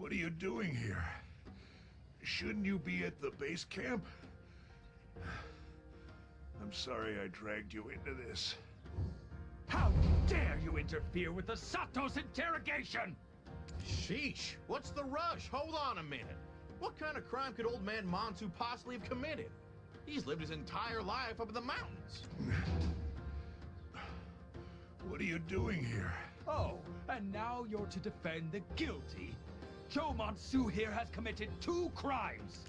What are you doing here? Shouldn't you be at the base camp? I'm sorry I dragged you into this. How dare you interfere with the Sato's interrogation! Sheesh, what's the rush? Hold on a minute. What kind of crime could old man Montu possibly have committed? He's lived his entire life up in the mountains. What are you doing here? Oh, and now you're to defend the guilty? Jomansu here has committed 2 crimes.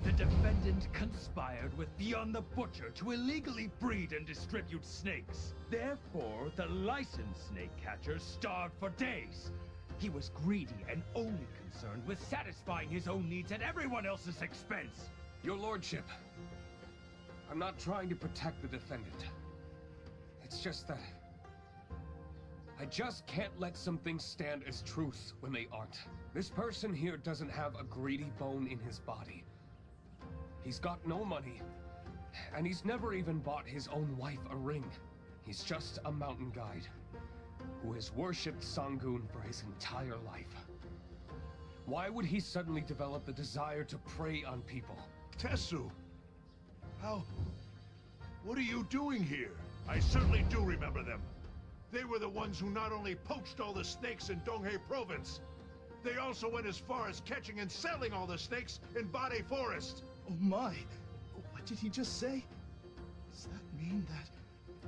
The defendant conspired with Beyond the Butcher to illegally breed and distribute snakes. Therefore, the licensed snake catcher starved for days. He was greedy and only concerned with satisfying his own needs at everyone else's expense. Your lordship, I'm not trying to protect the defendant. It's just that I just can't let some things stand as truth when they aren't. This person here doesn't have a greedy bone in his body. He's got no money, and he's never even bought his own wife a ring. He's just a mountain guide who has worshipped Sangun for his entire life. Why would he suddenly develop the desire to prey on people? Tesu! How... What are you doing here? I certainly do remember them. They were the ones who not only poached all the snakes in Donghae province, they also went as far as catching and selling all the snakes in Bade Forest. Oh my! What did he just say? Does that mean that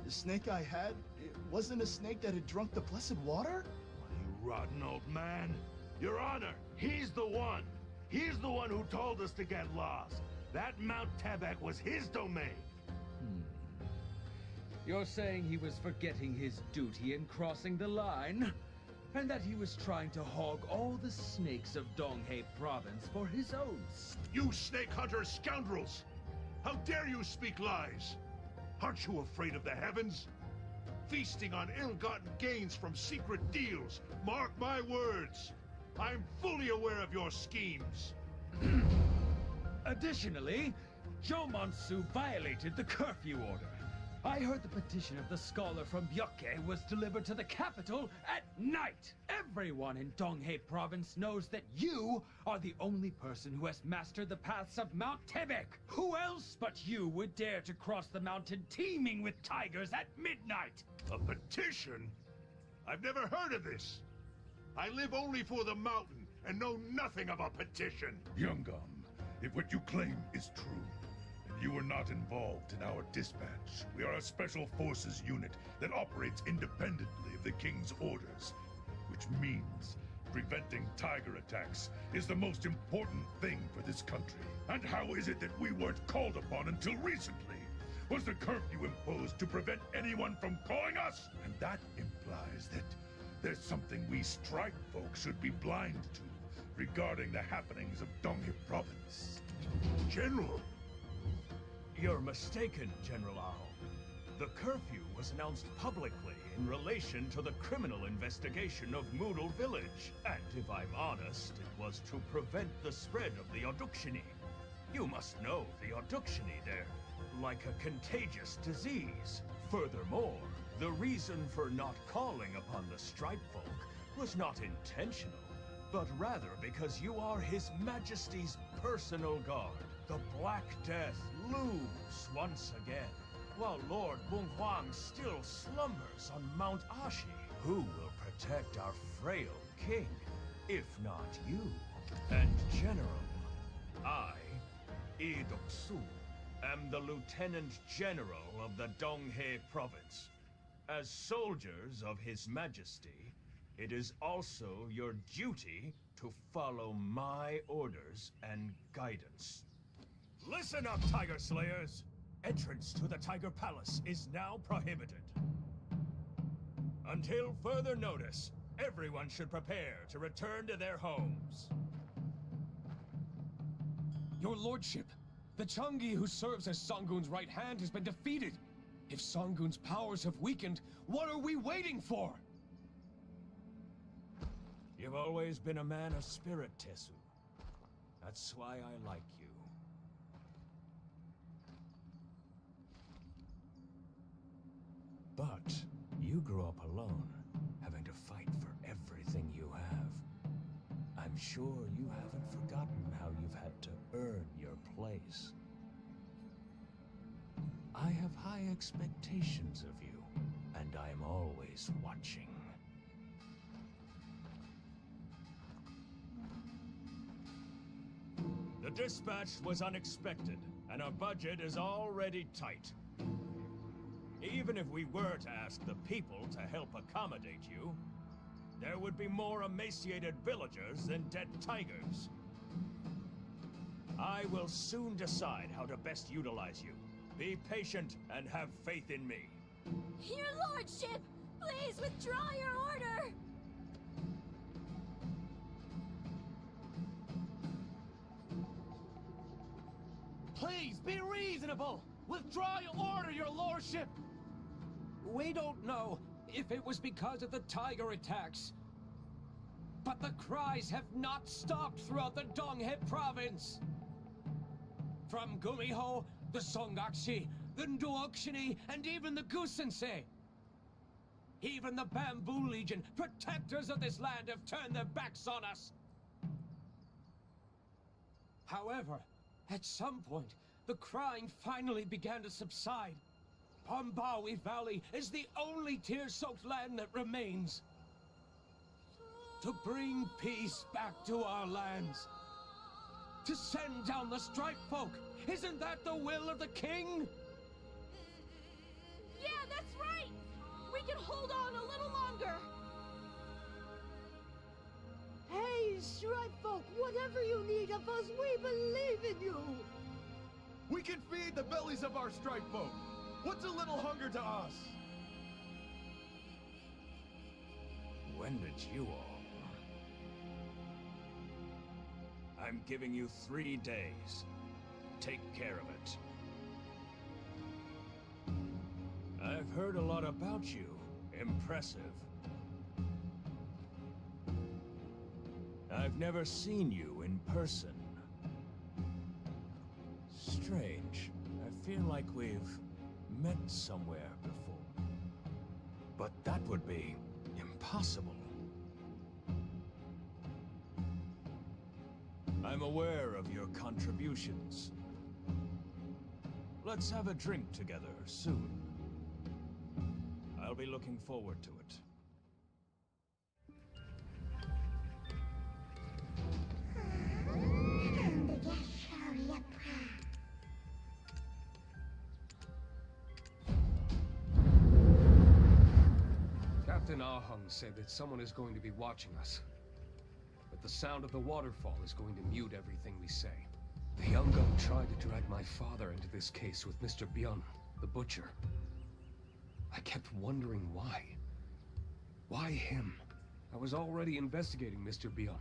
the snake I had, it wasn't a snake that had drunk the blessed water? You rotten old man. Your Honor, he's the one. He's the one who told us to get lost. That Mount Taebaek was his domain. You're saying he was forgetting his duty in crossing the line? And that he was trying to hog all the snakes of Donghae province for his own? You snake hunter scoundrels! How dare you speak lies? Aren't you afraid of the heavens? Feasting on ill-gotten gains from secret deals. Mark my words. I'm fully aware of your schemes. Additionally, Jomansu violated the curfew order. I heard the petition of the scholar from Byoke was delivered to the capital at night. Everyone in Donghae province knows that you are the only person who has mastered the paths of Mount Taebaek. Who else but you would dare to cross the mountain teeming with tigers at midnight? A petition? I've never heard of this. I live only for the mountain and know nothing of a petition. Youngum, if what you claim is true, and you were not involved in our dispatch, we are a special forces unit that operates independently of the king's orders, which means preventing tiger attacks is the most important thing for this country. And how is it that we weren't called upon until recently? Was the curfew imposed to prevent anyone from calling us? And that implies that there's something we strike folks should be blind to regarding the happenings of Donghae province. General! You're mistaken, General Aho. The curfew was announced publicly in relation to the criminal investigation of Moodle Village. And if I'm honest, it was to prevent the spread of the Odukshini. You must know the Odukshini, they're like a contagious disease. Furthermore, the reason for not calling upon the Stripe Folk was not intentional, but rather because you are His Majesty's personal guard. The Black Death looms once again, while Lord Wunghuang still slumbers on Mount Ashi. Who will protect our frail king, if not you? And General, I, Lee Dok-su, am the Lieutenant General of the Donghae Province. As soldiers of His Majesty, it is also your duty to follow my orders and guidance. Listen up, Tiger Slayers! Entrance to the Tiger Palace is now prohibited. Until further notice, everyone should prepare to return to their homes. Your lordship, the Changi who serves as Sangun's right hand has been defeated. If Sangun's powers have weakened, what are we waiting for? You've always been a man of spirit, Tesu. That's why I like you. But you grew up alone, having to fight for everything you have. sure you haven't forgotten how you've had to earn your place. I have high expectations of you, and I'm always watching. The dispatch was unexpected, and our budget is already tight. Even if we were to ask the people to help accommodate you, there would be more emaciated villagers than dead tigers. I will soon decide how to best utilize you. Be patient and have faith in me. Your lordship, please withdraw your order! Please, be reasonable! Withdraw your order, your lordship! We don't know if it was because of the tiger attacks, but the cries have not stopped throughout the Donghae province! From Gumiho, the Songakshi, the Nduokshini, and even the Gusensei! Even the Bamboo Legion, protectors of this land, have turned their backs on us! However, at some point, the crying finally began to subside. Pombawi Valley is the only tear-soaked land that remains. To bring peace back to our lands. To send down the Stripe Folk. Isn't that the will of the king? Yeah, that's right! We can hold on a little longer! Hey, Stripe Folk, whatever you need of us, we believe in you! We can feed the bellies of our Stripe Folk. What's a little hunger to us? When did you all? I'm giving you 3 days. Take care of it. I've heard a lot about you. Impressive. I've never seen you in person. Strange. I feel like we've met somewhere before. But that would be impossible. I'm aware of your contributions. Let's have a drink together soon. I'll be looking forward to it. Captain Ahung said that someone is going to be watching us. But the sound of the waterfall is going to mute everything we say. The Yungam tried to drag my father into this case with Mr. Byun, the butcher. I kept wondering why. Why him? I was already investigating Mr. Byun.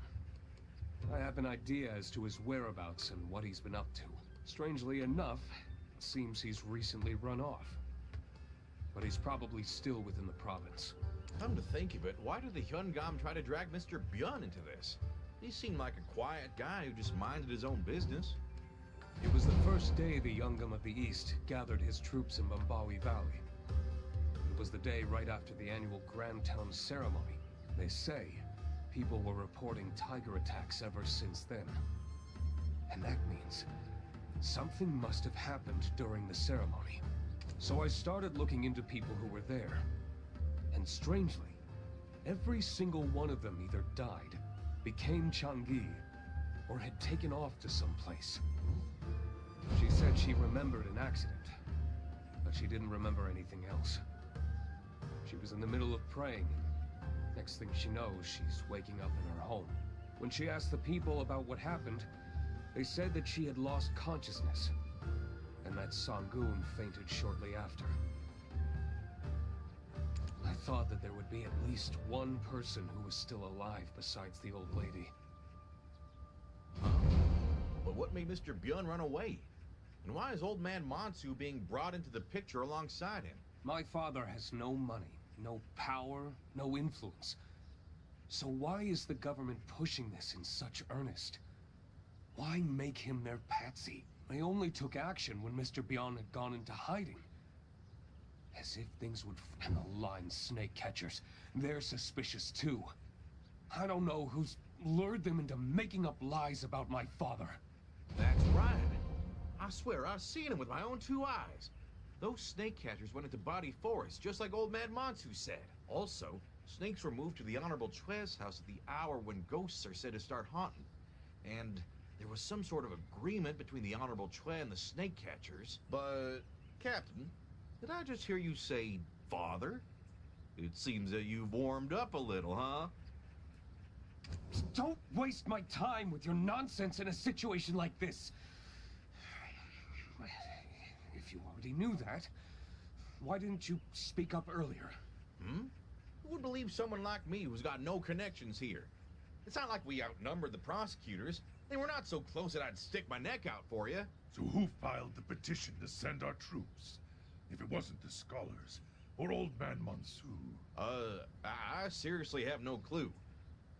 I have an idea as to his whereabouts and what he's been up to. Strangely enough, it seems he's recently run off. But he's probably still within the province. Come to think of it, why did the Hyungam try to drag Mr. Byun into this? He seemed like a quiet guy who just minded his own business. It was the first day the Yungam of the East gathered his troops in Bombawi Valley. It was the day right after the annual Grand Town ceremony. They say people were reporting tiger attacks ever since then. And that means something must have happened during the ceremony. So I started looking into people who were there. And strangely, every single one of them either died, became Changi, or had taken off to some place. She said she remembered an accident, but she didn't remember anything else. She was in the middle of praying, and next thing she knows, she's waking up in her home. When she asked the people about what happened, they said that she had lost consciousness, and that Sangoon fainted shortly after. I thought that there would be at least one person who was still alive besides the old lady. But what made Mr. Byun run away? And why is old man Mansu being brought into the picture alongside him? My father has no money, no power, no influence. So why is the government pushing this in such earnest? Why make him their patsy? They only took action when Mr. Byun had gone into hiding. As if things would... And the line snake catchers, they're suspicious too. I don't know who's lured them into making up lies about my father. That's right. I swear, I've seen him with my own 2 eyes. Those snake catchers went into Body Forest, just like old man Mansu said. Also, snakes were moved to the Honorable Chue's house at the hour when ghosts are said to start haunting. And there was some sort of agreement between the Honorable Chue and the snake catchers. But, Captain, did I just hear you say father? It seems that you've warmed up a little, huh? Don't waste my time with your nonsense in a situation like this. If you already knew that, why didn't you speak up earlier? Who would believe someone like me who's got no connections here? It's not like we outnumbered the prosecutors. They were not so close that I'd stick my neck out for you. So who filed the petition to send our troops? If it wasn't the scholars, or old man Mansu. I seriously have no clue.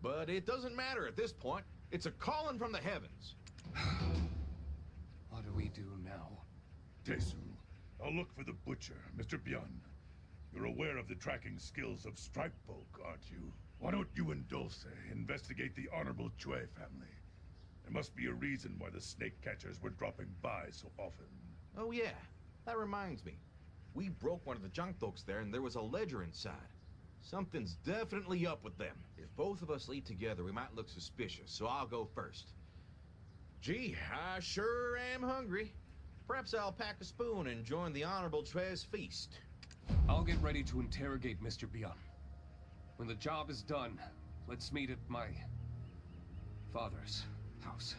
But it doesn't matter at this point. It's a calling from the heavens. What do we do now? Tesu, I'll look for the butcher, Mr. Bian. You're aware of the tracking skills of stripe folk, aren't you? Why don't you and Dulce investigate the Honorable Chue family? There must be a reason why the snake catchers were dropping by so often. Oh yeah, that reminds me. We broke one of the junk books there and there was a ledger inside. Something's definitely up with them. If both of us lead together, we might look suspicious, so I'll go first. Gee, I sure am hungry. Perhaps I'll pack a spoon and join the Honorable Chue's feast. I'll get ready to interrogate Mr. Bian. When the job is done, let's meet at my father's house.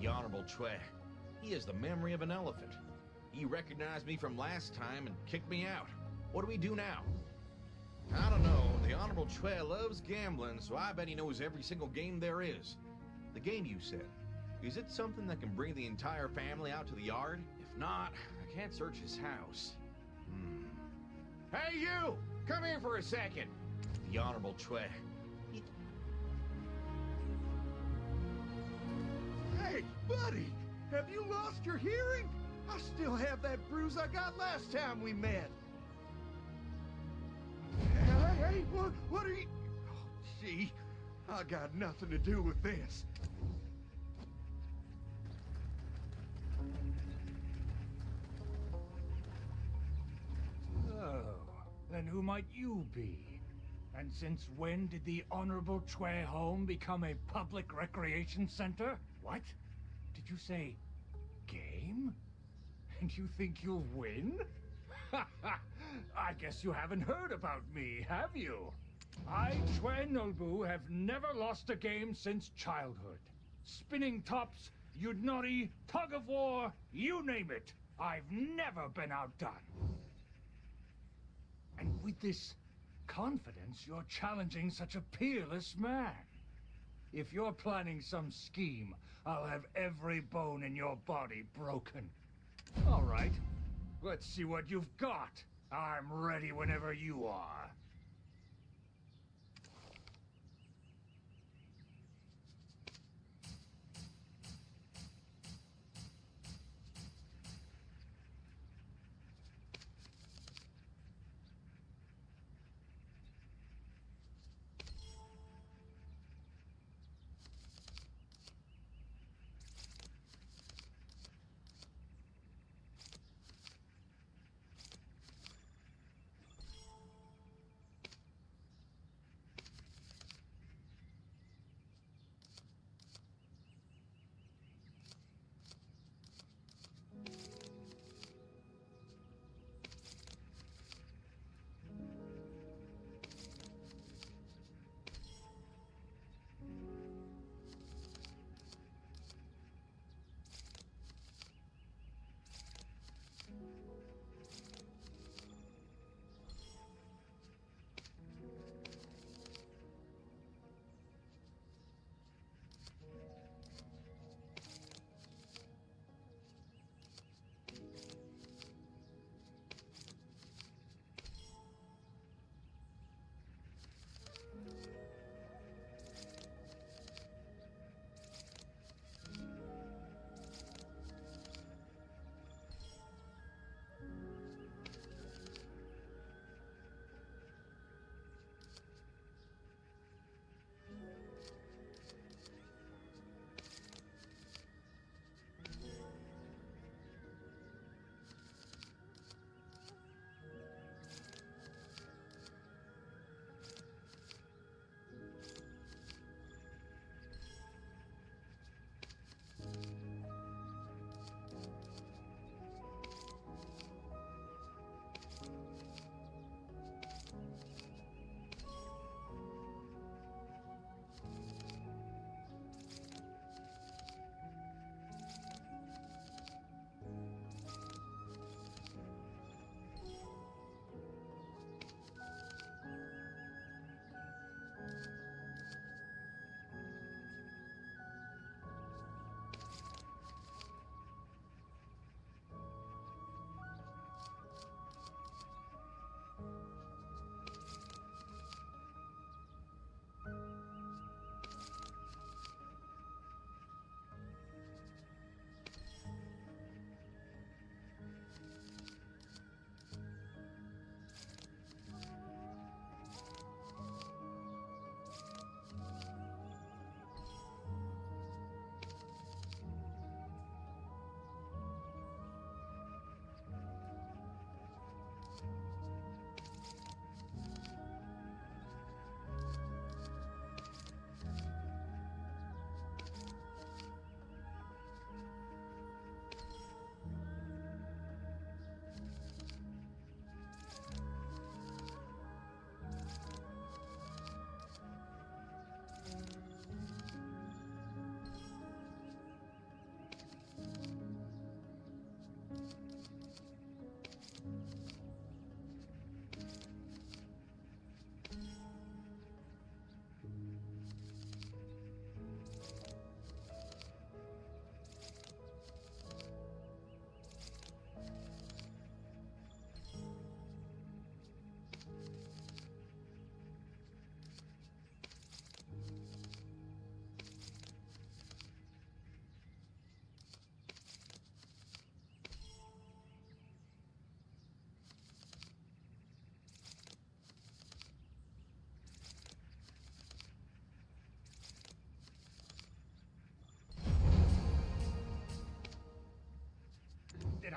The Honorable Chue. He has the memory of an elephant. He recognized me from last time and kicked me out. What do we do now? I don't know. The Honorable Chue loves gambling, so I bet he knows every single game there is. The game you said. Is it something that can bring the entire family out to the yard? If not, I can't search his house. Hey, you! Come here for a second. The Honorable Chue. Hey, buddy! Have you lost your hearing? I still have that bruise I got last time we met. Hey, what are you... Oh, gee, I got nothing to do with this. Oh, then who might you be? And since when did the Honorable Chue home become a public recreation center? What? Did you say game? And you think you'll win? I guess you haven't heard about me, have you? I, Chue Nolbu, have never lost a game since childhood. Spinning tops, Yudnori, tug of war, you name it. I've never been outdone. And with this confidence, you're challenging such a peerless man. If you're planning some scheme, I'll have every bone in your body broken. All right, let's see what you've got. I'm ready whenever you are.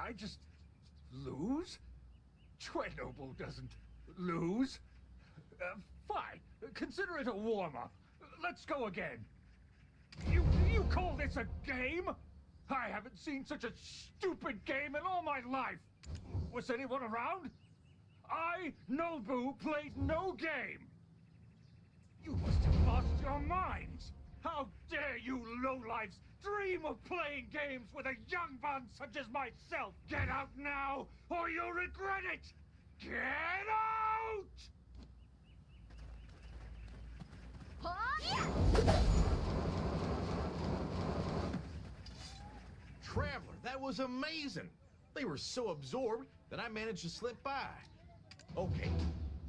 I just lose? Chue Noble doesn't lose. Fine. Consider it a warm-up. Let's go again. You call this a game? I haven't seen such a stupid game in all my life. Was anyone around? I, Nobu, played no game. You must have lost your minds. How dare you lowlifes dream of playing games with a young one such as myself? Get out now, or you'll regret it! Get out! Traveler, that was amazing! They were so absorbed that I managed to slip by. Okay,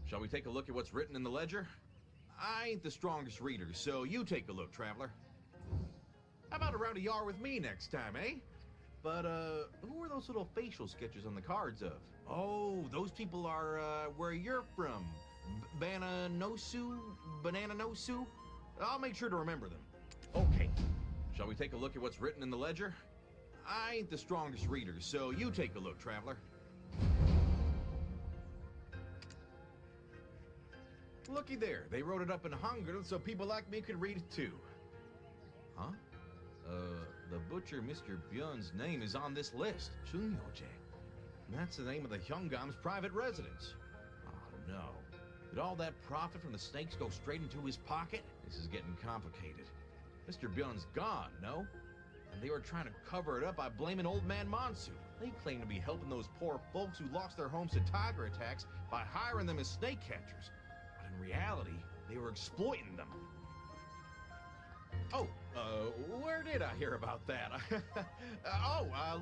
shall we take a look at what's written in the ledger? I ain't the strongest reader, so you take a look, Traveler. How about a round of yar with me next time, eh? But, who are those little facial sketches on the cards of? Oh, those people are, where you're from. Bananosu? Bananosu? I'll make sure to remember them. Okay, shall we take a look at what's written in the ledger? I ain't the strongest reader, so you take a look, Traveler. Looky there, they wrote it up in Hangul so people like me could read it too. Huh? The butcher Mr. Byun's name is on this list. Chunyoje. That's the name of the Hyungam's private residence. Oh no. Did all that profit from the snakes go straight into his pocket? This is getting complicated. Mr. Byun's gone, no? And they were trying to cover it up by blaming Old Man Monsu. They claim to be helping those poor folks who lost their homes to tiger attacks by hiring them as snake catchers. But in reality, they were exploiting them. Oh, where did I hear about that?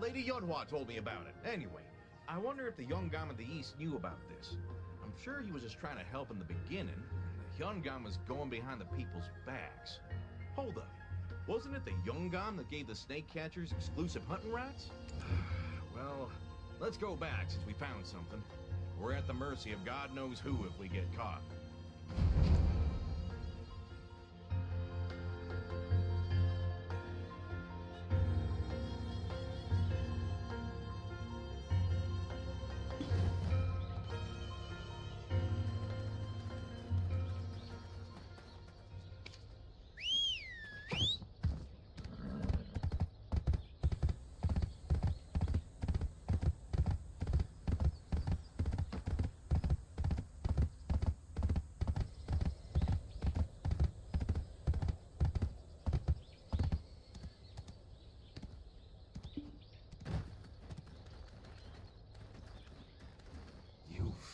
Lady Yunhua told me about it. Anyway, I wonder if the Hyungam of the East knew about this. I'm sure he was just trying to help in the beginning, and the Hyungam was going behind the people's backs. Hold up. Wasn't it the Hyungam that gave the snake catchers exclusive hunting rights? Well, let's go back since we found something. We're at the mercy of God knows who if we get caught.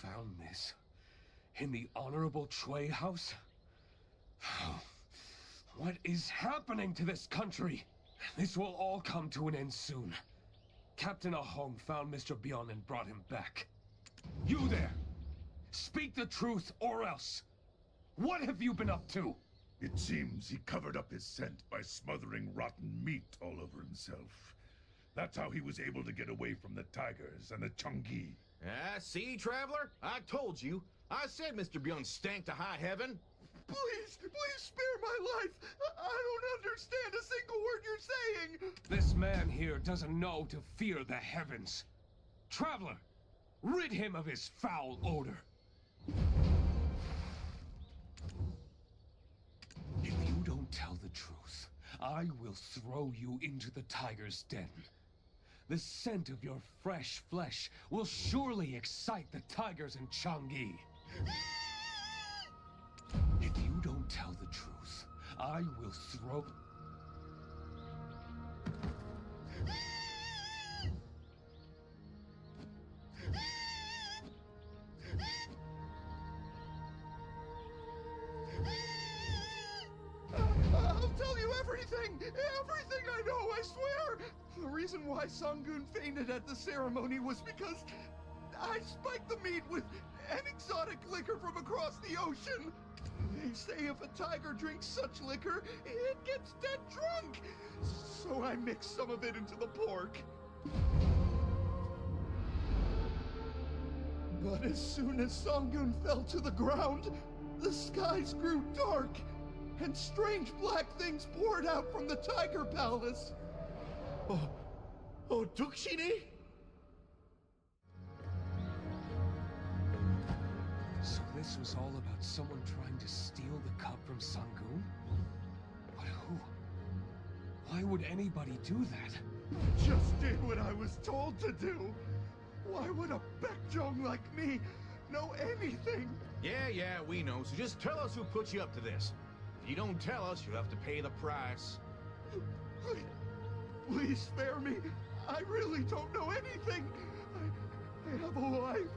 Found this in the Honorable Chue house? What is happening to this country? This will all come to an end soon. Captain Ahong found Mr. Byun and brought him back. You there! Speak the truth or else! What have you been up to? It seems he covered up his scent by smothering rotten meat all over himself. That's how he was able to get away from the tigers and the Chungi. See, Traveler? I told you. I said Mr. Byun stank to high heaven. Please spare my life. I don't understand a single word you're saying. This man here doesn't know to fear the heavens. Traveler, rid him of his foul odor. If you don't tell the truth, I will throw you into the tiger's den. The scent of your fresh flesh will surely excite the tigers in Changi. If you don't tell the truth, I will throw... I'll tell you everything! Everything I know, I swear! The reason why Sangun fainted at the ceremony was because I spiked the meat with an exotic liquor from across the ocean. They say if a tiger drinks such liquor, it gets dead drunk. So I mixed some of it into the pork. But as soon as Sangun fell to the ground, the skies grew dark, and strange black things poured out from the Tiger Palace. Oh, Duxini? So this was all about someone trying to steal the cup from Sangun? But who? Why would anybody do that? I just did what I was told to do. Why would a Baekjong like me know anything? Yeah, we know. So just tell us who put you up to this. If you don't tell us, you'll have to pay the price. Please spare me. I really don't know anything. I have a wife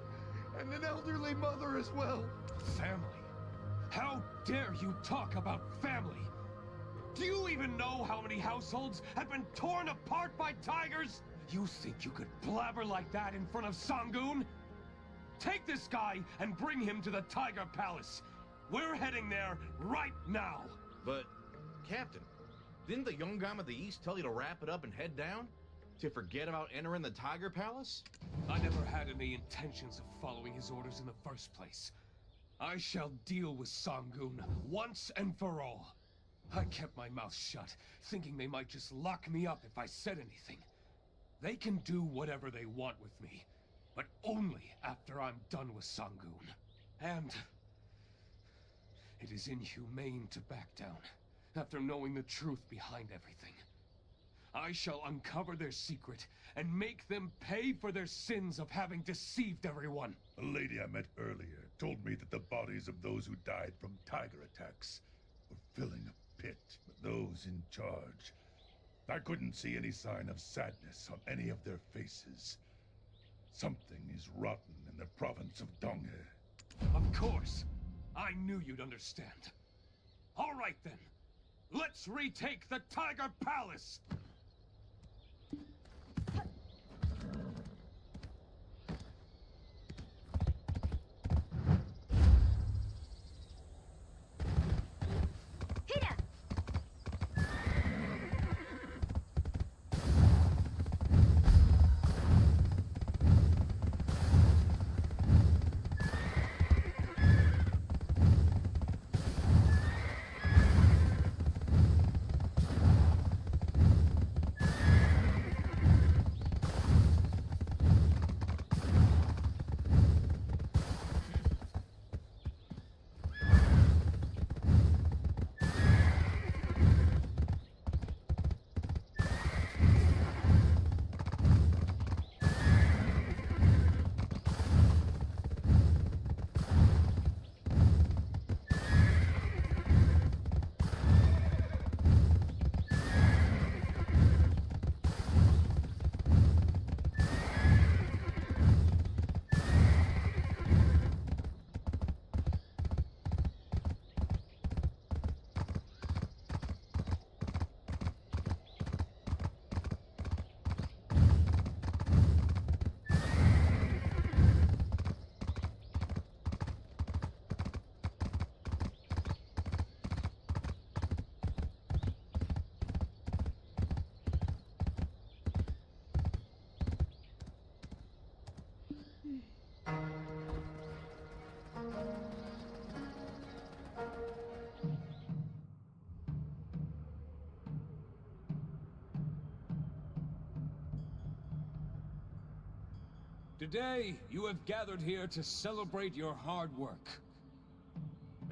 and an elderly mother as well. Family? How dare you talk about family? Do you even know how many households have been torn apart by tigers? You think you could blabber like that in front of Sangun? Take this guy and bring him to the Tiger Palace. We're heading there right now. But, Captain, didn't the Yongam of the East tell you to wrap it up and head down? To forget about entering the Tiger Palace? I never had any intentions of following his orders in the first place. I shall deal with Sangun once and for all. I kept my mouth shut, thinking they might just lock me up if I said anything. They can do whatever they want with me, but only after I'm done with Sangun. And it is inhumane to back down, after knowing the truth behind everything. I shall uncover their secret and make them pay for their sins of having deceived everyone. A lady I met earlier told me that the bodies of those who died from tiger attacks were filling a pit with those in charge. I couldn't see any sign of sadness on any of their faces. Something is rotten in the province of Donghae. Of course. I knew you'd understand. All right then. Let's retake the Tiger Palace! Today, you have gathered here to celebrate your hard work.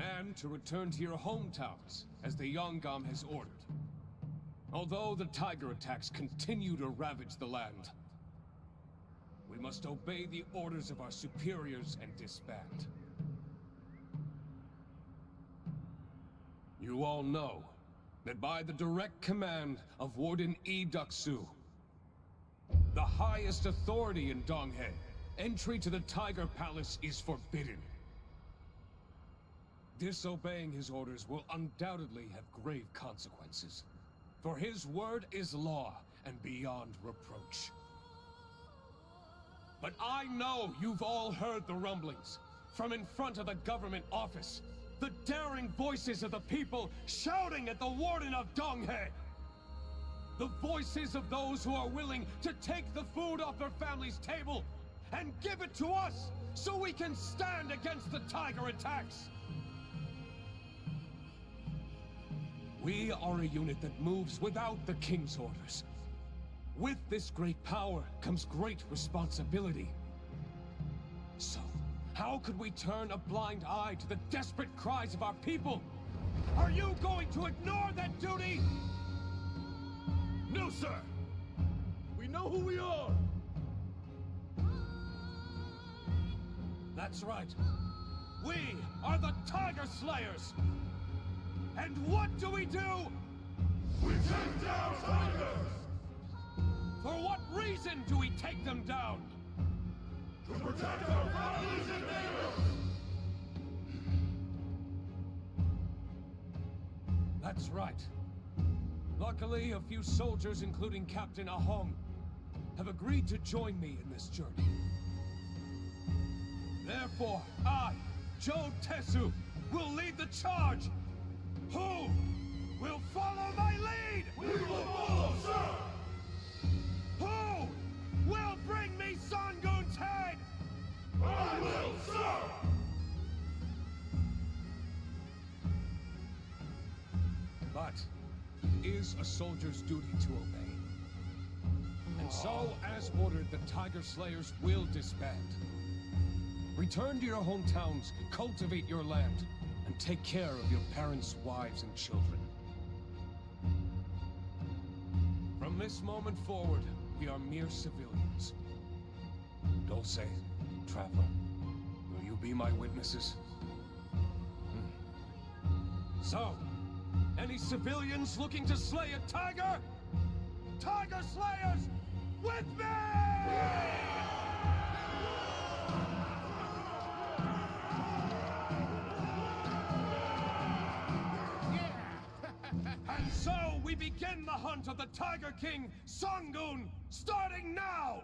And to return to your hometowns, as the Yongam has ordered. Although the tiger attacks continue to ravage the land, we must obey the orders of our superiors and disband. You all know that by the direct command of Warden Yi Duxu, the highest authority in Donghae, entry to the Tiger Palace is forbidden. Disobeying his orders will undoubtedly have grave consequences. For his word is law and beyond reproach. But I know you've all heard the rumblings from in front of the government office. The daring voices of the people shouting at the Warden of Donghae. The voices of those who are willing to take the food off their family's table and give it to us so we can stand against the tiger attacks. We are a unit that moves without the King's orders. With this great power comes great responsibility. So, How could we turn a blind eye to the desperate cries of our people? Are you going to ignore that duty? No, sir! We know who we are! That's right. We are the Tiger Slayers! And what do? We take down tigers! For what reason do we take them down? To protect our families and neighbors! That's right. Luckily, a few soldiers, including Captain Ahong, have agreed to join me in this journey. Therefore, I, Joe Tesu, will lead the charge! Who will follow my lead? We will follow, sir! Who will bring me Sangun's head? I will, sir! But it is a soldier's duty to obey. And so, as ordered, the Tiger Slayers will disband. Return to your hometowns, cultivate your land, and take care of your parents, wives, and children. From this moment forward, we are mere civilians. Dulce, Traveler, will you be my witnesses? So, any civilians looking to slay a tiger? Tiger Slayers, with me! And so we begin the hunt of the Tiger King, Sangun, starting now!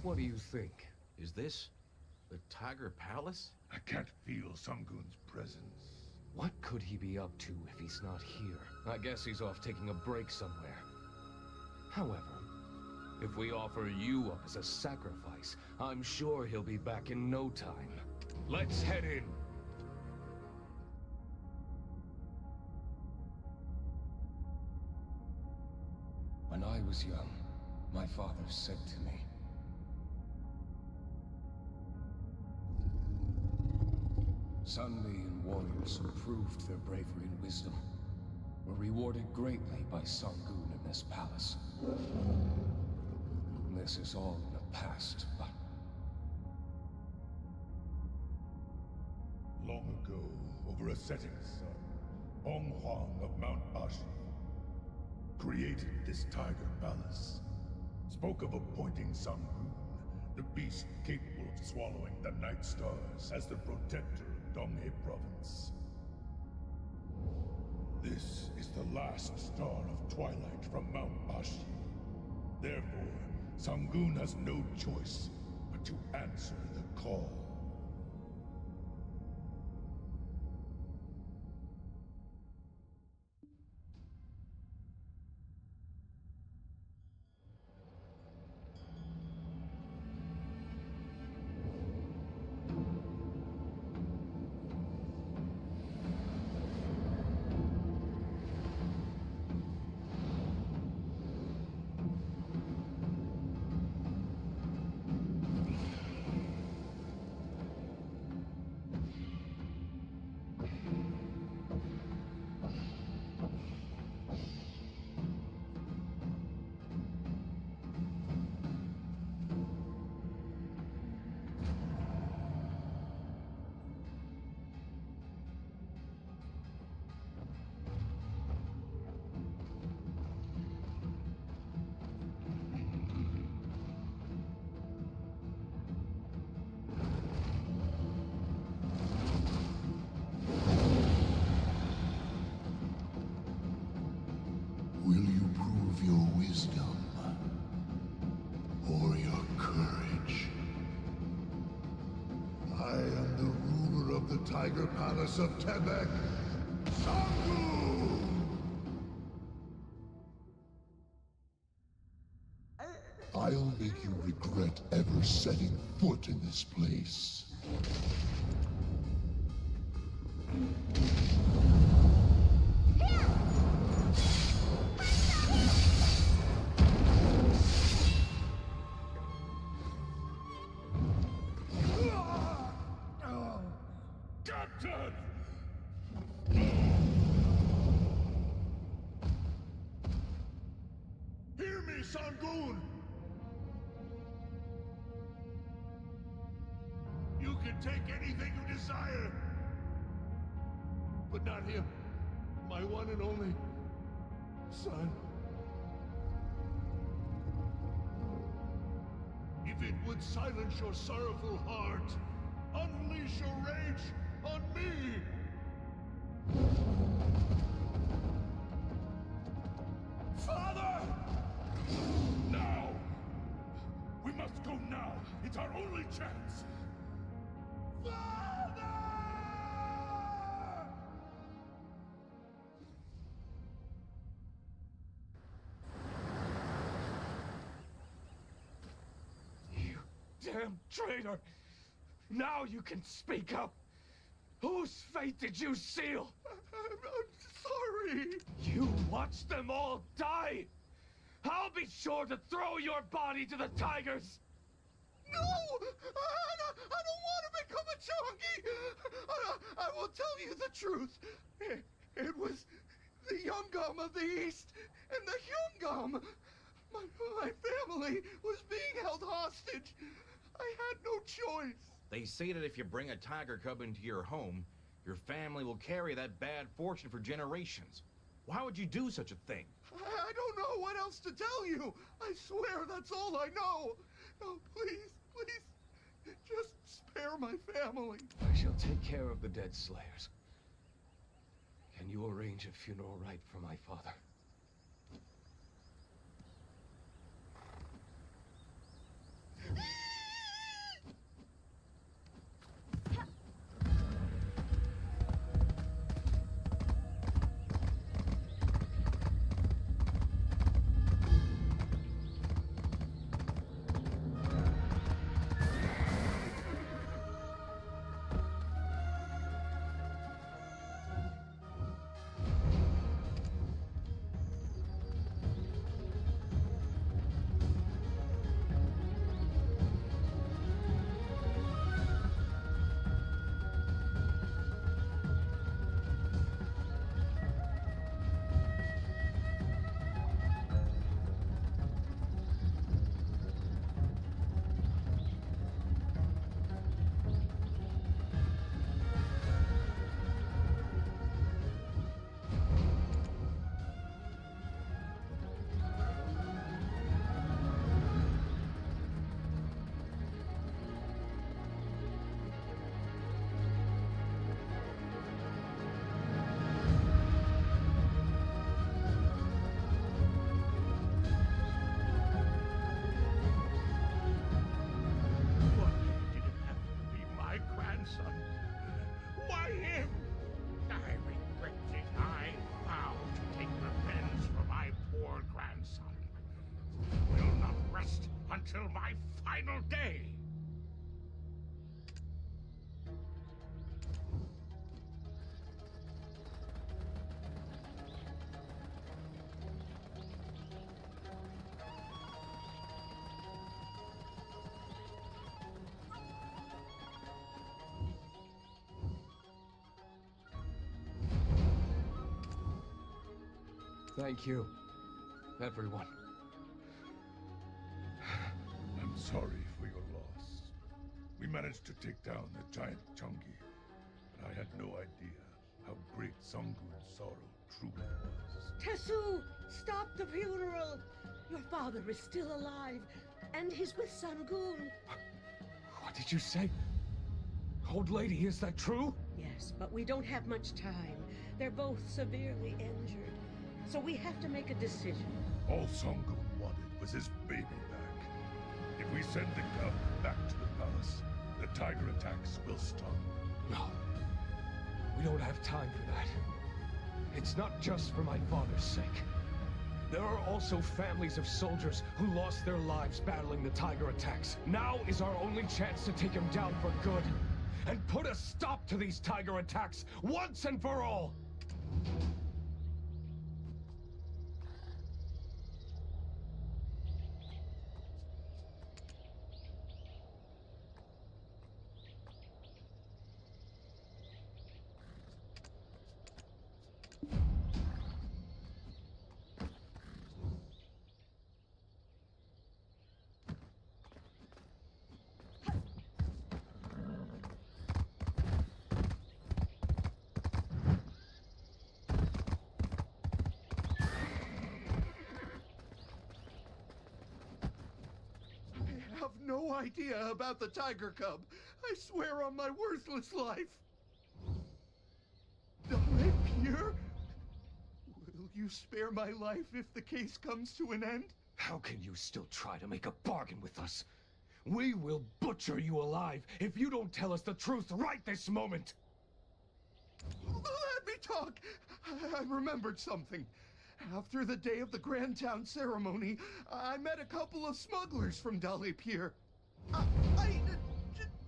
What do you think? Is this the Tiger Palace? I can't feel Sangun's presence. What could he be up to if he's not here? I guess he's off taking a break somewhere. However, if we offer you up as a sacrifice, I'm sure he'll be back in no time. Let's head in. When I was young, my father said to me, Sunmi and warriors who proved their bravery and wisdom were rewarded greatly by Sangun in this palace. This is all in the past, but... Long ago, over a setting sun, Hong Huang of Mount Ashi created this Tiger Palace. Spoke of appointing Sangun, the beast capable of swallowing the Night Stars, as the protector of Donghae Province. This is the last star of twilight from Mount Ashi. Therefore, Sangun has no choice but to answer the call. the Tiger Palace of Taebaek, Sangu! I'll make you regret ever setting foot in this place. Captain! Hear me, Sangoon! You can take anything you desire. But not him. My one and only son. If it would silence your sorrowful heart, unleash your rage on me! Father! Now! We must go now! It's our only chance! Father! You damn traitor! Now you can speak up! Whose fate did you seal? I'm sorry. You watched them all die! I'll be sure to throw your body to the tigers! No! I don't want to become a Chongi! I will tell you the truth. It was the Yungam of the East and the Hyungam. My family was being held hostage. I had no choice. They say that if you bring a tiger cub into your home, your family will carry that bad fortune for generations. Why would you do such a thing? I don't know what else to tell you. I swear that's all I know. No, please, just spare my family. I shall take care of the dead slayers. Can you arrange a funeral rite for my father? Until my final day. Thank you, everyone. I'm sorry for your loss. We managed to take down the giant Chongi, but I had no idea how great Sangun's sorrow truly was. Tesu, stop the funeral. Your father is still alive, and he's with Sangoon. What did you say? Old lady, is that true? Yes, but we don't have much time. They're both severely injured, so we have to make a decision. All Sangun wanted was his baby back. If we send the cub back to the palace, the tiger attacks will stop. No, We don't have time for that. It's not just for my father's sake. There are also families of soldiers who lost their lives battling the Tiger attacks. Now is our only chance to take him down for good. And put a stop to these Tiger attacks once and for all! I have no idea about the tiger cub. I swear on my worthless life. Pure? Will you spare my life if the case comes to an end? How can you still try to make a bargain with us? We will butcher you alive if you don't tell us the truth right this moment! Let me talk! I remembered something. After the day of the Grand Town ceremony, I met a couple of smugglers from Pier. I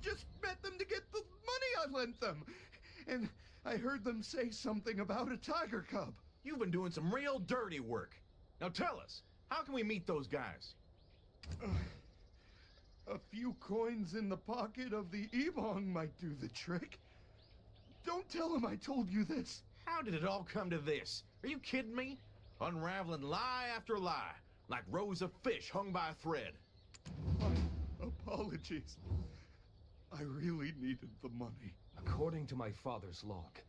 just met them to get the money I lent them. And I heard them say something about a tiger cub. You've been doing some real dirty work. Now tell us, how can we meet those guys? A few coins in the pocket of the Ebong might do the trick. Don't tell them I told you this. How did it all come to this? Are you kidding me? Unraveling lie after lie, like rows of fish hung by a thread. My apologies. I really needed the money. According to my father's log,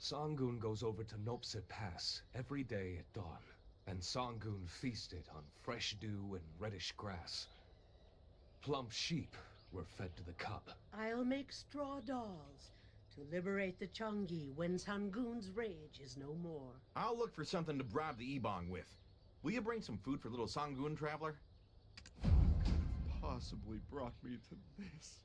Sangun goes over to Nopse Pass every day at dawn, and Sangun feasted on fresh dew and reddish grass. Plump sheep were fed to the cub. I'll make straw dolls to liberate the Changi when Sangun's rage is no more. I'll look for something to bribe the Ebong with. Will you bring some food for little Sangun, traveler? What could have possibly brought me to this?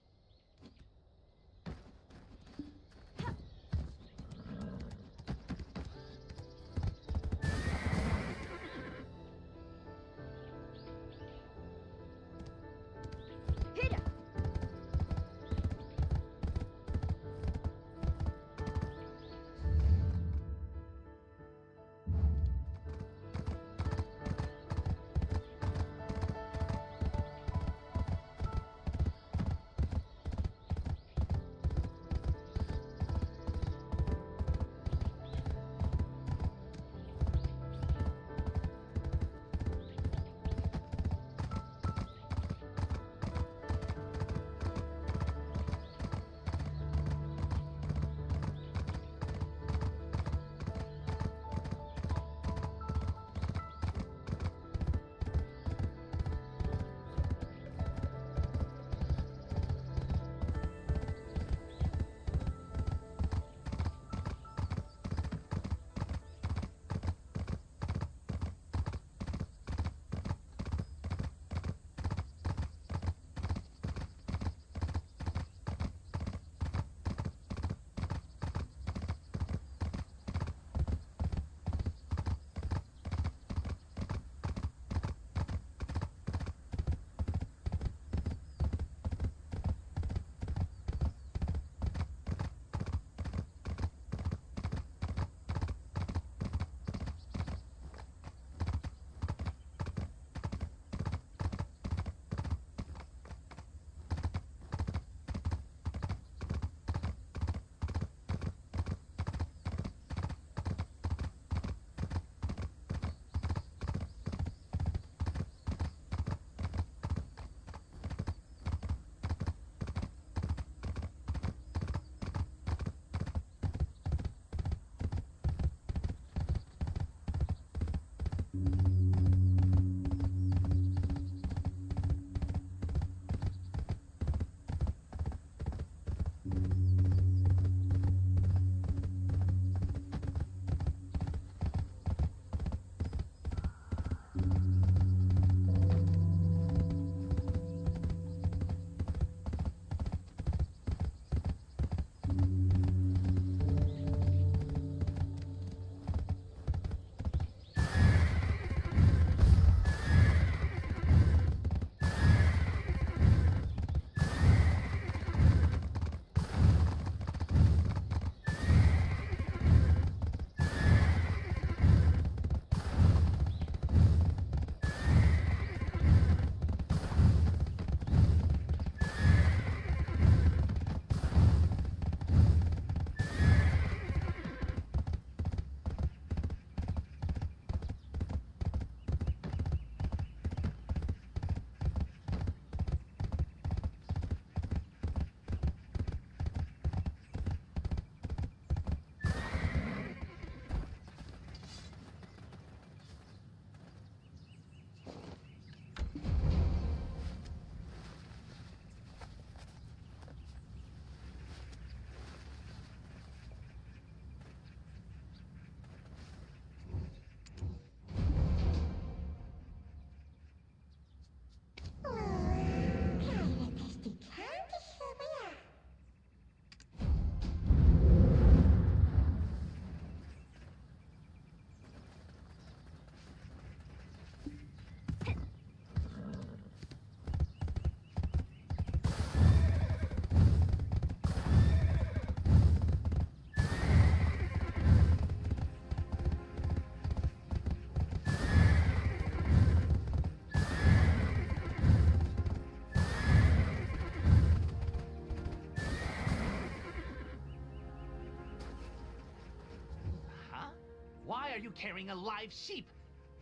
Why are you carrying a live sheep?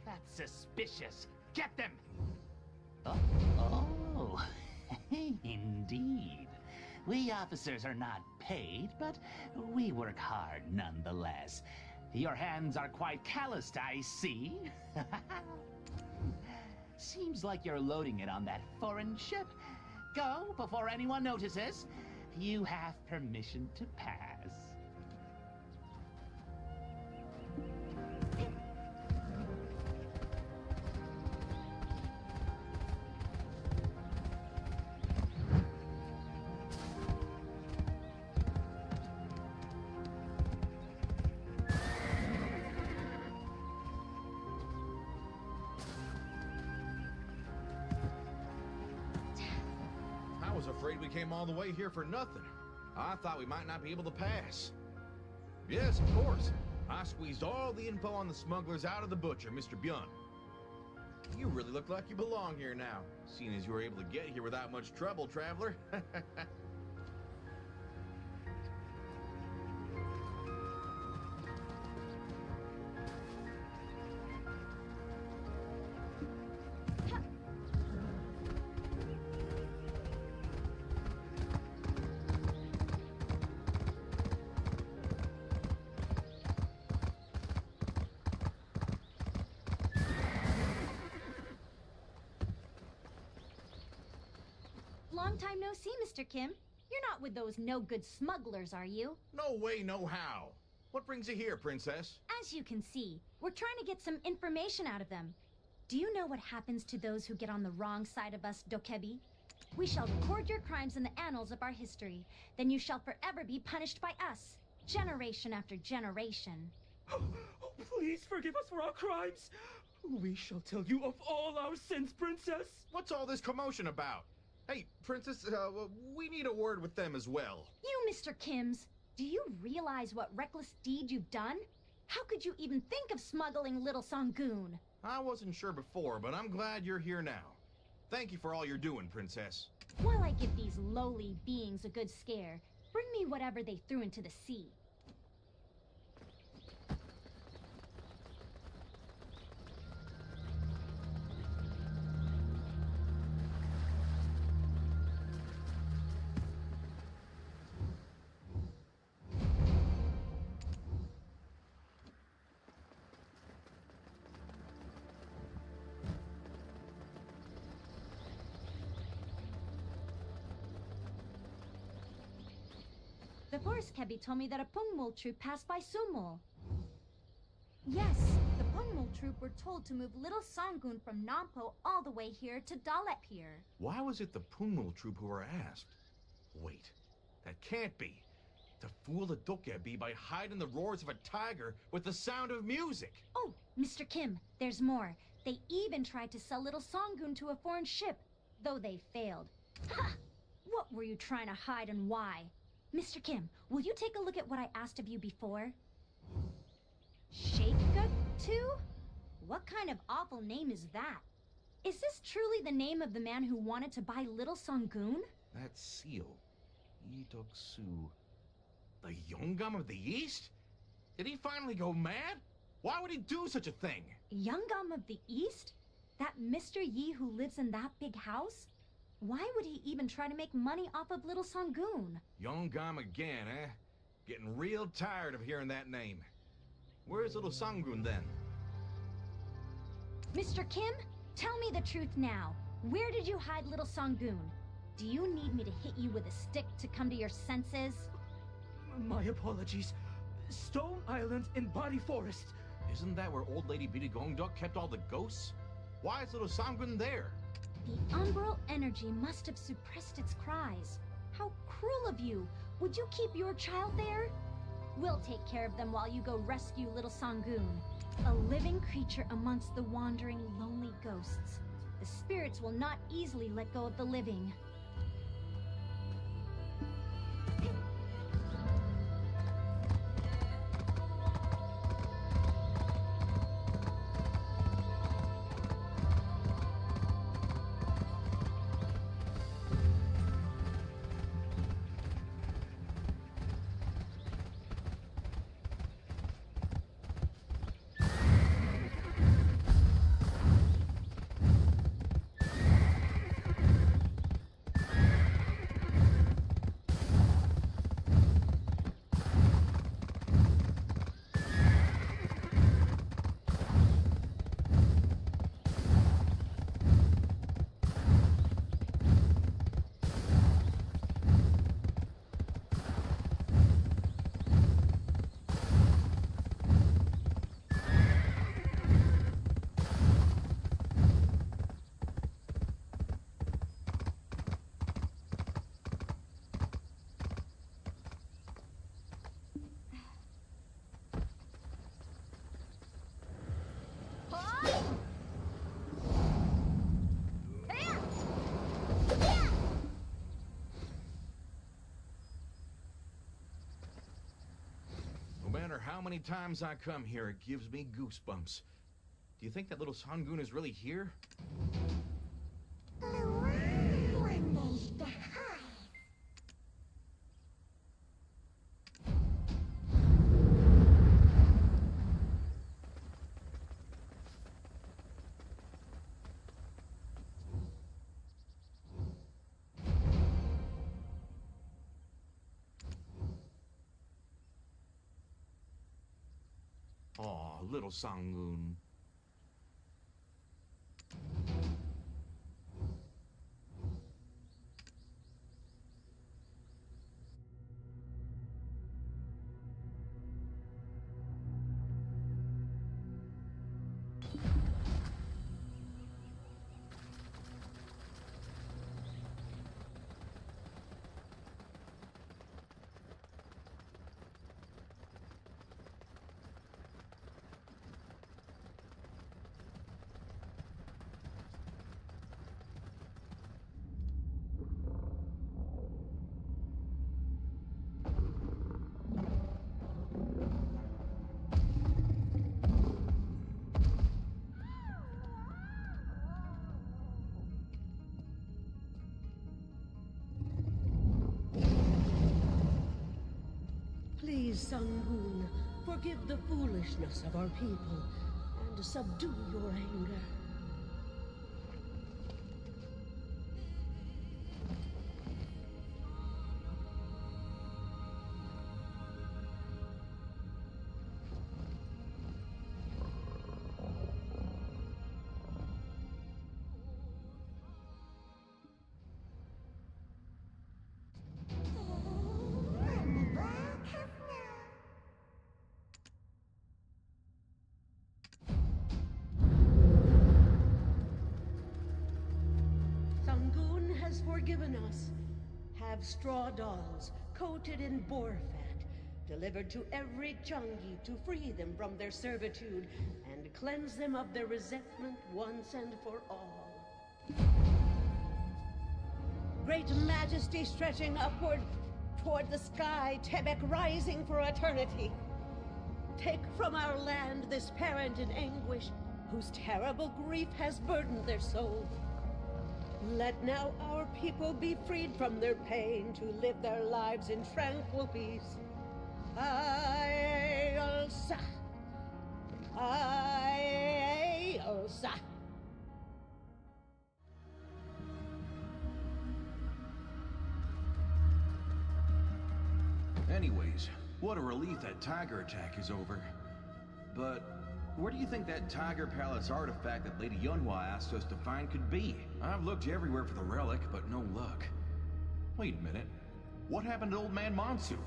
That's suspicious. Get them! Oh, indeed. We officers are not paid, but we work hard nonetheless. Your hands are quite calloused, I see. Seems like you're loading it on that foreign ship. Go before anyone notices. You have permission to pass. I was afraid we came all the way here for nothing. I thought we might not be able to pass. Yes, of course. I squeezed all the info on the smugglers out of the butcher, Mr. Byun. You really look like you belong here now, seeing as you were able to get here without much trouble, traveler. Long time no see, Mr. Kim. You're not with those no-good smugglers, are you? No way, no how. What brings you here, princess? As you can see, we're trying to get some information out of them. Do you know what happens to those who get on the wrong side of us, Dokebi? We shall record your crimes in the annals of our history. Then you shall forever be punished by us, generation after generation. Oh, please forgive us for our crimes. We shall tell you of all our sins, princess. What's all this commotion about? Hey, princess, we need a word with them as well. You, Mr. Kims, do you realize what reckless deed you've done? How could you even think of smuggling little Sangoon? I wasn't sure before, but I'm glad you're here now. Thank you for all you're doing, princess. While I give these lowly beings a good scare, bring me whatever they threw into the sea. The forest Kebi told me that a Pungmul troop passed by Sumul. Yes, the Pungmul troop were told to move little Sangoon from Nampo all the way here to Dalep here. Why was it the Punmul troop who were asked? Wait, that can't be. To fool the Dokebi by hiding the roars of a tiger with the sound of music. Oh, Mr. Kim, there's more. They even tried to sell little Sangoon to a foreign ship, though they failed. Ha! What were you trying to hide and why? Mr. Kim, will you take a look at what I asked of you before? Shake-a-two? What kind of awful name is that? Is this truly the name of the man who wanted to buy little Sangoon? That seal, Idoksu. The Yongam of the East? Did he finally go mad? Why would he do such a thing? Youngam of the East? That Mr. Yi who lives in that big house? Why would he even try to make money off of little Sangoon? Yongam again, eh? Getting real tired of hearing that name. Where's little Sangoon then? Mr. Kim, tell me the truth now. Where did you hide little Sangoon? Do you need me to hit you with a stick to come to your senses? My apologies. Stone Island in Body Forest. Isn't that where old lady Bidagongdok kept all the ghosts? Why is little Sangoon there? The umbral energy must have suppressed its cries. How cruel of you! Would you keep your child there? We'll take care of them while you go rescue little Sangoon. A living creature amongst the wandering, lonely ghosts. The spirits will not easily let go of the living. how many times I come here, it gives me goosebumps. Do you think that little Sangun is really here? Aw, little Sangun. Please, Sangun, forgive the foolishness of our people and subdue your anger. Forgiven us. Have straw dolls coated in boar fat delivered to every Changi to free them from their servitude and cleanse them of their resentment once and for all. Great majesty stretching upward toward the sky, Taebaek rising for eternity. Take from our land this parent in anguish, whose terrible grief has burdened their soul. Let now our people be freed from their pain to live their lives in tranquil peace. Aye-ulsa. Aye-ulsa. Anyways, what a relief that tiger attack is over. But where do you think that Tiger Palace artifact that Lady Yunhua asked us to find could be? I've looked everywhere for the relic, but no luck. Wait a minute. What happened to Old Man Monsu?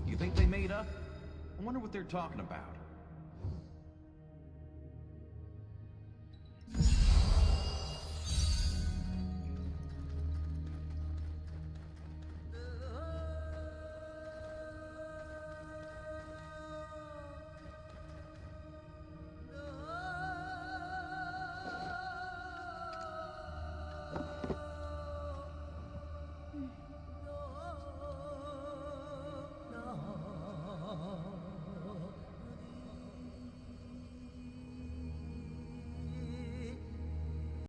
You think they made up? I wonder what they're talking about.